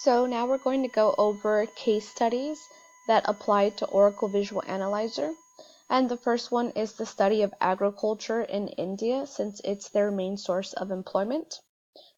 So now we're going to go over case studies that apply to Oracle Visual Analyzer. And the first one is the study of agriculture in India, since it's their main source of employment.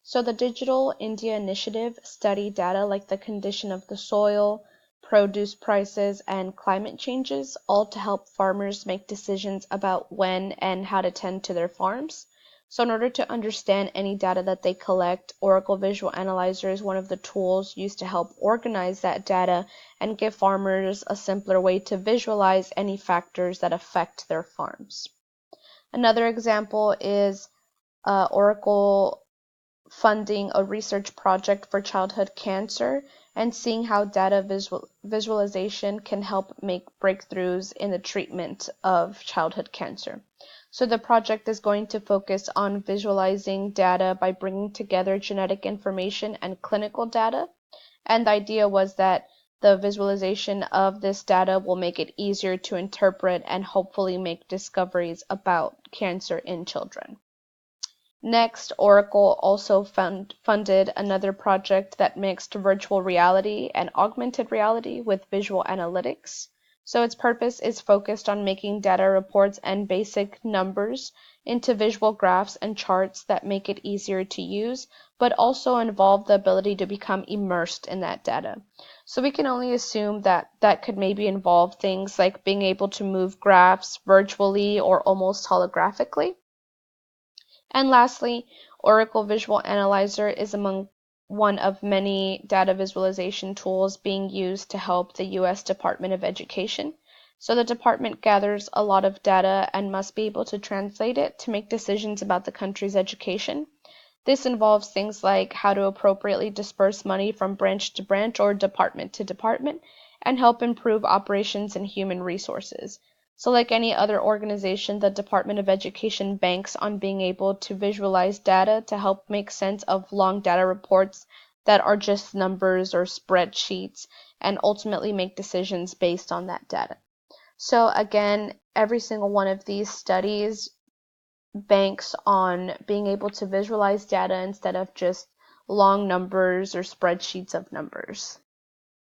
So the Digital India Initiative studied data like the condition of the soil, produce prices, and climate changes, all to help farmers make decisions about when and how to tend to their farms. So in order to understand any data that they collect, Oracle Visual Analyzer is one of the tools used to help organize that data and give farmers a simpler way to visualize any factors that affect their farms. Another example is Oracle funding a research project for childhood cancer and seeing how data visualization can help make breakthroughs in the treatment of childhood cancer. So the project is going to focus on visualizing data by bringing together genetic information and clinical data. And the idea was that the visualization of this data will make it easier to interpret and hopefully make discoveries about cancer in children. Next, Oracle also funded another project that mixed virtual reality and augmented reality with visual analytics. So its purpose is focused on making data reports and basic numbers into visual graphs and charts that make it easier to use, but also involve the ability to become immersed in that data. So we can only assume that that could maybe involve things like being able to move graphs virtually or almost holographically. And lastly, Oracle Visual Analyzer is among one of many data visualization tools being used to help the U.S. Department of Education. So the department gathers a lot of data and must be able to translate it to make decisions about the country's education. This involves things like how to appropriately disperse money from branch to branch or department to department and help improve operations and human resources. So like any other organization, the Department of Education banks on being able to visualize data to help make sense of long data reports that are just numbers or spreadsheets and ultimately make decisions based on that data. So again, every single one of these studies banks on being able to visualize data instead of just long numbers or spreadsheets of numbers.